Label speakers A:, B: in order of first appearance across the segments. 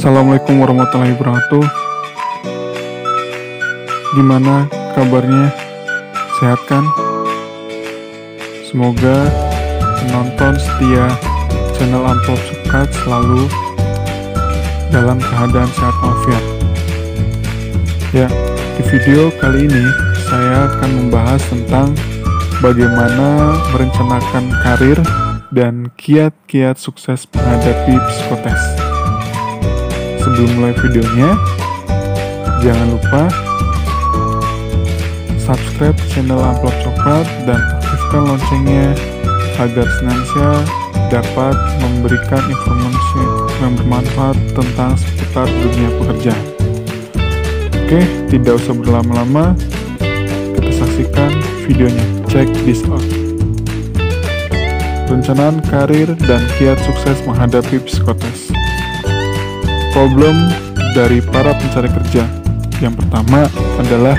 A: Assalamualaikum warahmatullahi wabarakatuh. Gimana kabarnya? Sehat kan? Semoga penonton setia channel Amplop Shortcut selalu dalam keadaan sehat walafiat. Ya, di video kali ini saya akan membahas tentang bagaimana merencanakan karir dan kiat-kiat sukses menghadapi psikotes. Sebelum mulai videonya, jangan lupa subscribe channel Amplop Shortcut dan aktifkan loncengnya agar senantiasa dapat memberikan informasi yang bermanfaat tentang seputar dunia pekerjaan. Oke, tidak usah berlama-lama, kita saksikan videonya. Check this out. Perencanaan karir dan kiat sukses menghadapi psikotes. Problem dari para pencari kerja. Yang pertama adalah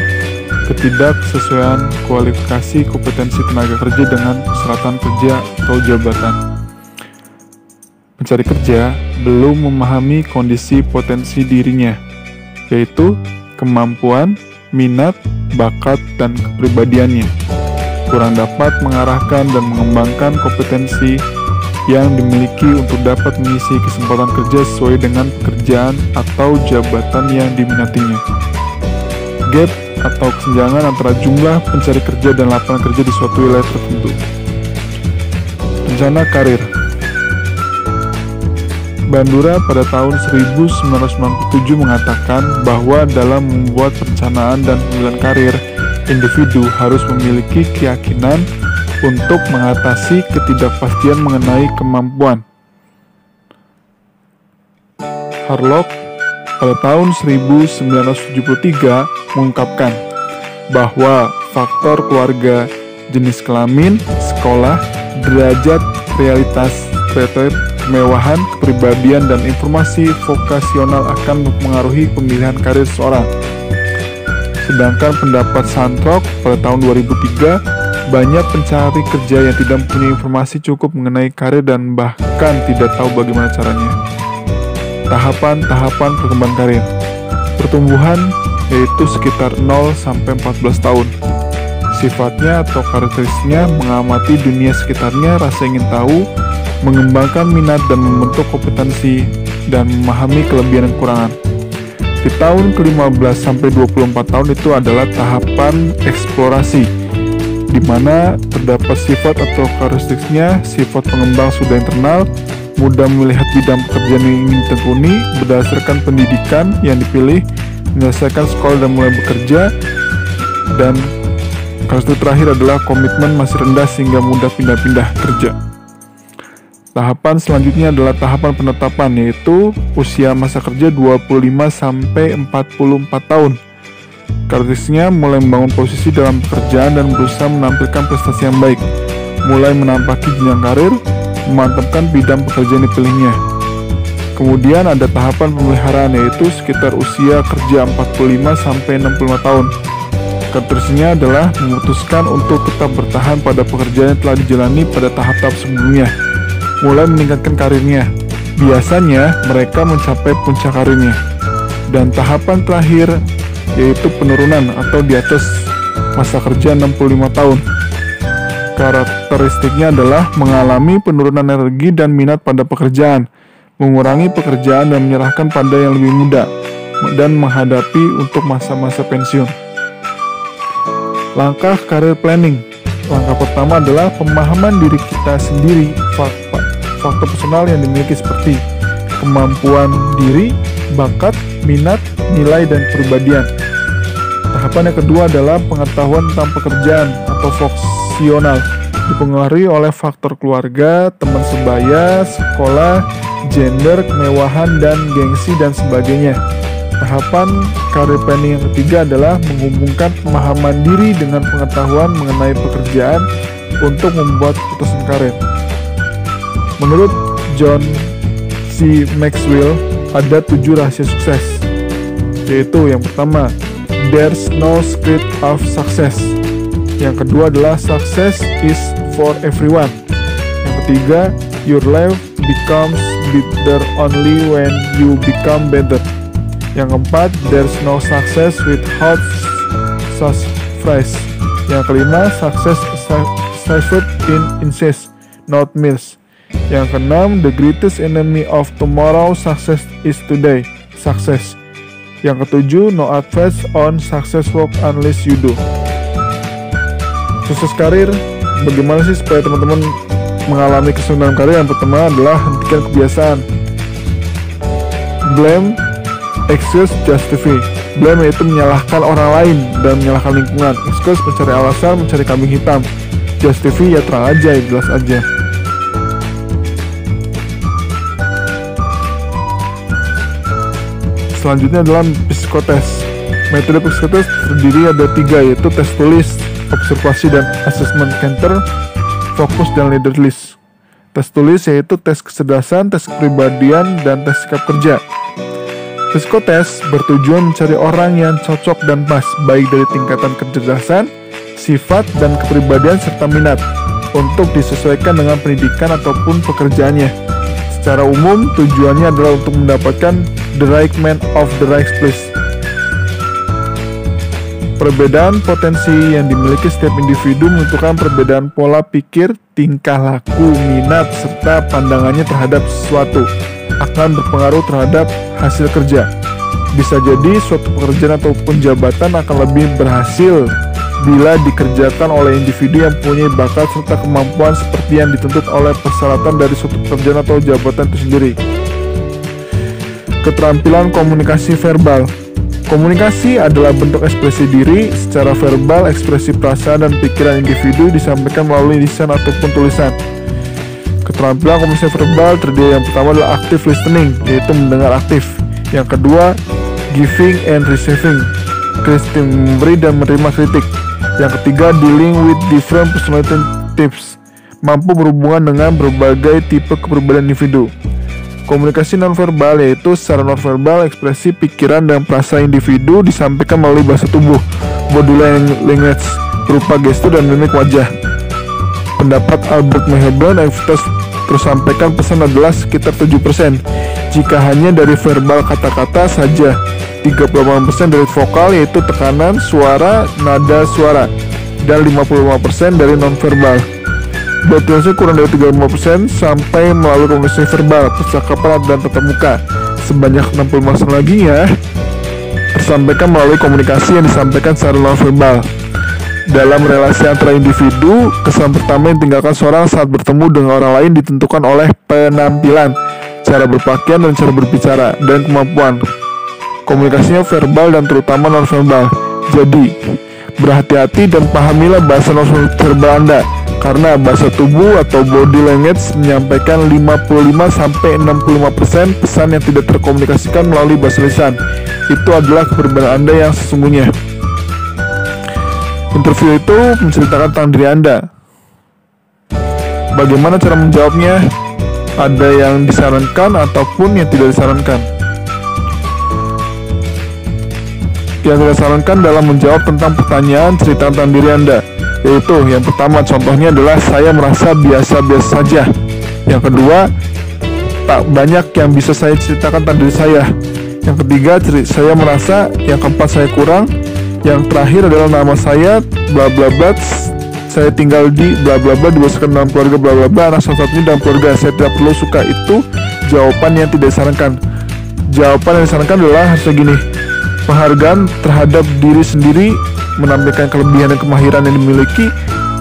A: ketidaksesuaian kualifikasi kompetensi tenaga kerja dengan persyaratan kerja atau jabatan. Pencari kerja belum memahami kondisi potensi dirinya, yaitu kemampuan, minat, bakat, dan kepribadiannya. Kurang dapat mengarahkan dan mengembangkan kompetensi yang dimiliki untuk dapat mengisi kesempatan kerja sesuai dengan pekerjaan atau jabatan yang diminatinya. Gap atau kesenjangan antara jumlah pencari kerja dan lapangan kerja di suatu wilayah tertentu. Rencana karir. Bandura pada tahun 1997 mengatakan bahwa dalam membuat perencanaan dan pemilihan karir, individu harus memiliki keyakinan untuk mengatasi ketidakpastian mengenai kemampuan. Harlock pada tahun 1973 mengungkapkan bahwa faktor keluarga, jenis kelamin, sekolah, derajat, realitas, kemewahan, kepribadian, dan informasi vokasional akan mempengaruhi pemilihan karir seseorang. Sedangkan pendapat Santrock pada tahun 2003, banyak pencari kerja yang tidak mempunyai informasi cukup mengenai karir dan bahkan tidak tahu bagaimana caranya. Tahapan-tahapan perkembangan karir. Pertumbuhan yaitu sekitar 0-14 tahun. Sifatnya atau karakteristiknya mengamati dunia sekitarnya, rasa ingin tahu, mengembangkan minat dan membentuk kompetensi, dan memahami kelebihan dan kekurangan. Di tahun ke-15 sampai 24 tahun itu adalah tahapan eksplorasi, di mana terdapat sifat atau karakteristiknya. Sifat pengembang sudah internal, mudah melihat bidang pekerjaan yang ingin ditekuni berdasarkan pendidikan yang dipilih, menyelesaikan sekolah dan mulai bekerja. Dan karakteristik terakhir adalah komitmen masih rendah sehingga mudah pindah-pindah kerja. Tahapan selanjutnya adalah tahapan penetapan, yaitu usia masa kerja 25 sampai 44 tahun. Karakteristiknya mulai membangun posisi dalam pekerjaan dan berusaha menampilkan prestasi yang baik, mulai menampaki jenjang karir, memantapkan bidang pekerjaan dipilihnya. Kemudian ada tahapan pemeliharaan, yaitu sekitar usia kerja 45 sampai 65 tahun. Karakteristiknya adalah memutuskan untuk tetap bertahan pada pekerjaan yang telah dijalani pada tahap-tahap sebelumnya, mulai meningkatkan karirnya. Biasanya mereka mencapai puncak karirnya. Dan tahapan terakhir yaitu penurunan atau di atas masa kerja 65 tahun. Karakteristiknya adalah mengalami penurunan energi dan minat pada pekerjaan, mengurangi pekerjaan dan menyerahkan pada yang lebih muda, dan menghadapi untuk masa-masa pensiun. Langkah karir planning. Langkah pertama adalah pemahaman diri kita sendiri, faktor personal yang dimiliki seperti kemampuan diri, bakat, minat, nilai, dan kepribadian. Tahapan yang kedua adalah pengetahuan tentang pekerjaan atau vokasional, dipengaruhi oleh faktor keluarga, teman sebaya, sekolah, gender, kemewahan, dan gengsi, dan sebagainya. Tahapan career planning yang ketiga adalah menghubungkan pemahaman diri dengan pengetahuan mengenai pekerjaan untuk membuat keputusan karir. Menurut John C. Maxwell, ada 7 rahasia sukses, yaitu yang pertama, there's no script of success. Yang kedua adalah success is for everyone. Yang ketiga, your life becomes better only when you become better. Yang keempat, there's no success without sacrifice. Yang kelima, success is in inches, not miles. Yang keenam, the greatest enemy of tomorrow success is today, success. Yang ketujuh, no advice on success work unless you do. Sukses karir, bagaimana sih supaya teman-teman mengalami kesulitan karir? Yang pertama adalah hentikan kebiasaan. Blame, excuse, justify. Blame yaitu menyalahkan orang lain dan menyalahkan lingkungan. Excuse mencari alasan, mencari kambing hitam. Justify ya terang aja, ya jelas aja. Selanjutnya adalah psikotes. Metode psikotes terdiri ada 3, yaitu tes tulis, observasi dan assessment counter, fokus dan leader list. Tes tulis yaitu tes kecerdasan, tes kepribadian, dan tes sikap kerja. Psikotes bertujuan mencari orang yang cocok dan pas, baik dari tingkatan kecerdasan, sifat, dan kepribadian serta minat, untuk disesuaikan dengan pendidikan ataupun pekerjaannya. Secara umum, tujuannya adalah untuk mendapatkan the right man of the right place. Perbedaan potensi yang dimiliki setiap individu menentukan perbedaan pola pikir, tingkah laku, minat, serta pandangannya terhadap sesuatu akan berpengaruh terhadap hasil kerja. Bisa jadi suatu pekerjaan ataupun jabatan akan lebih berhasil bila dikerjakan oleh individu yang punya bakat serta kemampuan seperti yang dituntut oleh persyaratan dari suatu pekerjaan atau jabatan itu sendiri. Keterampilan komunikasi verbal. Komunikasi adalah bentuk ekspresi diri secara verbal. Ekspresi perasaan dan pikiran individu disampaikan melalui lisan ataupun tulisan. Keterampilan komunikasi verbal terdiri yang pertama adalah active listening, yaitu mendengar aktif. Yang kedua, giving and receiving, memberi dan menerima kritik. Yang ketiga, dealing with different personality types, mampu berhubungan dengan berbagai tipe kepribadian individu. Komunikasi nonverbal yaitu secara nonverbal ekspresi pikiran dan perasaan individu disampaikan melalui bahasa tubuh, body language, berupa gestur dan mimik wajah. Pendapat Albert Meherdon, aktivitas tersampaikan pesan adalah sekitar 7%, jika hanya dari verbal kata-kata saja. 38% dari vokal yaitu tekanan, suara, nada suara, dan 55% dari nonverbal. Berarti kurang dari 35% sampai melalui komunikasi verbal, percakapan dan tatap muka. Sebanyak 65% lagi ya tersampaikan melalui komunikasi yang disampaikan secara nonverbal. Dalam relasi antara individu, kesan pertama yang ditinggalkan seorang saat bertemu dengan orang lain ditentukan oleh penampilan, cara berpakaian dan cara berbicara, dan kemampuan komunikasinya verbal dan terutama nonverbal. Jadi, berhati-hati dan pahamilah bahasa nonverbal Anda, karena bahasa tubuh atau body language menyampaikan 55-65% pesan yang tidak terkomunikasikan melalui bahasa lisan. Itu adalah kepribadian Anda yang sesungguhnya. Interview itu menceritakan tentang diri Anda. Bagaimana cara menjawabnya? Ada yang disarankan ataupun yang tidak disarankan. Yang tidak disarankan dalam menjawab tentang pertanyaan cerita tentang diri Anda, yaitu yang pertama contohnya adalah saya merasa biasa-biasa saja. Yang kedua, tak banyak yang bisa saya ceritakan tentang diri saya. Yang ketiga, saya merasa. Yang keempat, saya kurang. Yang terakhir adalah nama saya bla bla bla, saya tinggal di bla bla bla, dibesarkan dalam keluarga bla bla bla, anak salah satunya dalam keluarga saya tidak perlu suka. Itu jawaban yang tidak disarankan. Jawaban yang disarankan adalah harusnya gini: penghargaan terhadap diri sendiri, menampilkan kelebihan dan kemahiran yang dimiliki,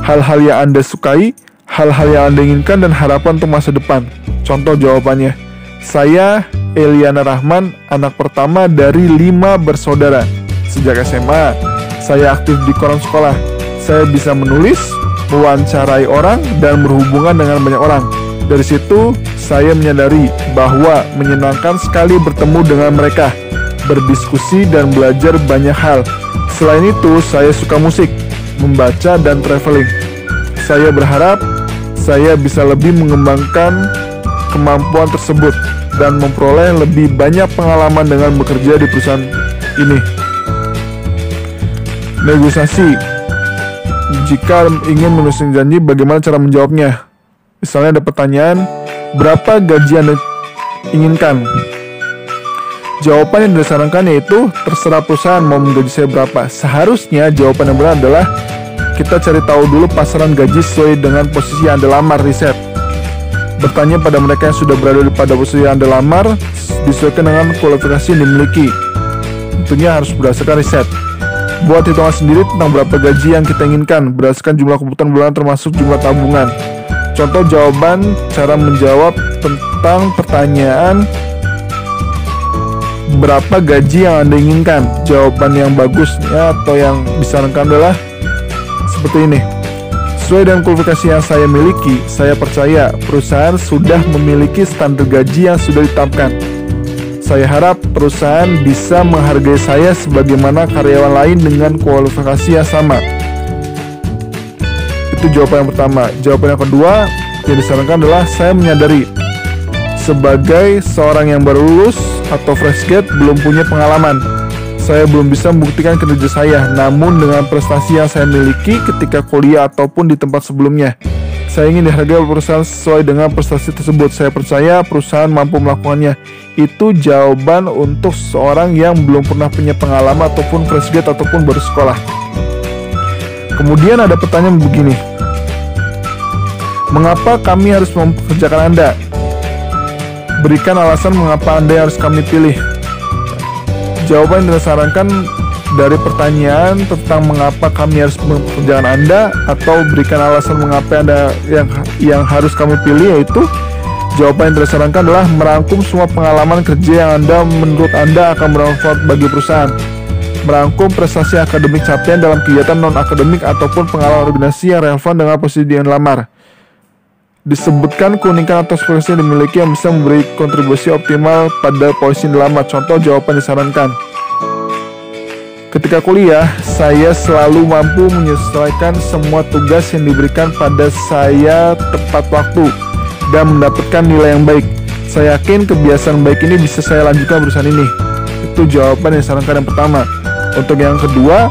A: hal-hal yang Anda sukai, hal-hal yang Anda inginkan, dan harapan untuk masa depan. Contoh jawabannya, saya Eliana Rahman, anak pertama dari 5 bersaudara. Sejak SMA, saya aktif di koran sekolah. Saya bisa menulis, mewawancarai orang, dan berhubungan dengan banyak orang. Dari situ, saya menyadari bahwa menyenangkan sekali bertemu dengan mereka, berdiskusi dan belajar banyak hal. Selain itu, saya suka musik, membaca, dan traveling. Saya berharap saya bisa lebih mengembangkan kemampuan tersebut dan memperoleh lebih banyak pengalaman dengan bekerja di perusahaan ini. Negosiasi. Jika ingin menulis janji, bagaimana cara menjawabnya? Misalnya ada pertanyaan, berapa gaji Anda inginkan? Jawaban yang disarankan yaitu terserah perusahaan mau menggaji saya berapa. Seharusnya jawaban yang benar adalah kita cari tahu dulu pasaran gaji sesuai dengan posisi yang Anda lamar, riset. Bertanya pada mereka yang sudah berada pada posisi yang Anda lamar, disesuaikan dengan kualifikasi yang dimiliki. Tentunya harus berdasarkan riset. Buat hitungan sendiri tentang berapa gaji yang kita inginkan berdasarkan jumlah kebutuhan bulanan termasuk jumlah tabungan. Contoh jawaban cara menjawab tentang pertanyaan berapa gaji yang Anda inginkan. Jawaban yang bagusnya atau yang disarankan adalah seperti ini. Sesuai dengan kualifikasi yang saya miliki, saya percaya perusahaan sudah memiliki standar gaji yang sudah ditetapkan. Saya harap perusahaan bisa menghargai saya sebagaimana karyawan lain dengan kualifikasi yang sama. Itu jawaban yang pertama. Jawaban yang kedua yang disarankan adalah saya menyadari sebagai seorang yang baru lulus atau fresh grad belum punya pengalaman. Saya belum bisa membuktikan kinerja saya, namun dengan prestasi yang saya miliki ketika kuliah ataupun di tempat sebelumnya, saya ingin dihargai oleh perusahaan sesuai dengan prestasi tersebut. Saya percaya perusahaan mampu melakukannya. Itu jawaban untuk seorang yang belum pernah punya pengalaman ataupun fresh grad ataupun baru sekolah. Kemudian ada pertanyaan begini. Mengapa kami harus mempekerjakan Anda? Berikan alasan mengapa Anda harus kami pilih. Jawaban yang disarankan dari pertanyaan tentang mengapa kami harus mempekerjakan Anda atau berikan alasan mengapa Anda yang harus kami pilih, yaitu jawaban yang disarankan adalah merangkum semua pengalaman kerja yang Anda menurut Anda akan bermanfaat bagi perusahaan. Merangkum prestasi akademik capaian dalam kegiatan non-akademik ataupun pengalaman organisasi yang relevan dengan posisi yang dilamar. Disebutkan keunikan atau spesifikasi yang dimiliki yang bisa memberi kontribusi optimal pada posisi yang dilamar. Contoh jawaban disarankan. Ketika kuliah, saya selalu mampu menyelesaikan semua tugas yang diberikan pada saya tepat waktu dan mendapatkan nilai yang baik. Saya yakin kebiasaan baik ini bisa saya lanjutkan perusahaan ini. Itu jawaban yang disarankan yang pertama. Untuk yang kedua,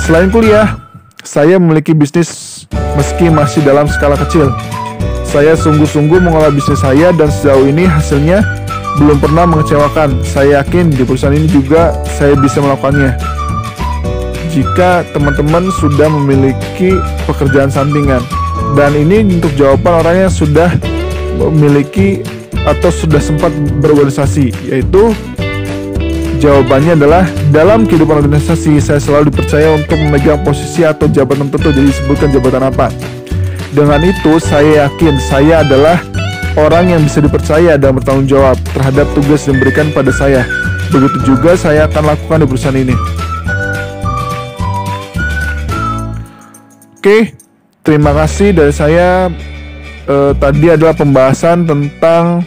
A: selain kuliah, saya memiliki bisnis meski masih dalam skala kecil. Saya sungguh-sungguh mengolah bisnis saya dan sejauh ini hasilnya belum pernah mengecewakan. Saya yakin di perusahaan ini juga saya bisa melakukannya. Jika teman-teman sudah memiliki pekerjaan sampingan, dan ini untuk jawaban orang yang sudah memiliki atau sudah sempat berorganisasi, yaitu jawabannya adalah dalam kehidupan organisasi saya selalu dipercaya untuk memegang posisi atau jabatan tertentu. Jadi disebutkan jabatan apa. Dengan itu saya yakin saya adalah orang yang bisa dipercaya dan bertanggung jawab terhadap tugas yang diberikan pada saya. Begitu juga saya akan lakukan di perusahaan ini. Oke, terima kasih dari saya. Tadi adalah pembahasan tentang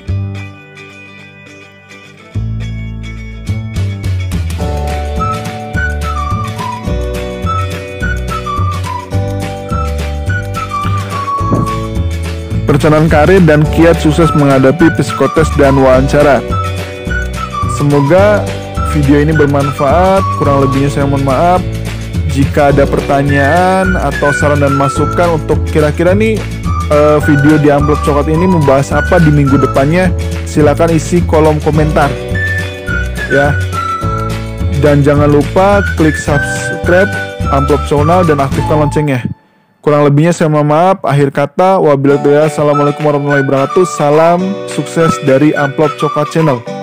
A: perencanaan karir dan kiat sukses menghadapi psikotes dan wawancara. Semoga video ini bermanfaat. Kurang lebihnya saya mohon maaf. Jika ada pertanyaan atau saran dan masukan untuk kira-kira nih video di amplop coklat ini membahas apa di minggu depannya, silakan isi kolom komentar ya. Dan jangan lupa klik subscribe amplop channel dan aktifkan loncengnya. Kurang lebihnya saya mohon maaf. Akhir kata, wabillahi taufiq. Assalamualaikum warahmatullahi wabarakatuh. Salam sukses dari Amplop Coklat Channel.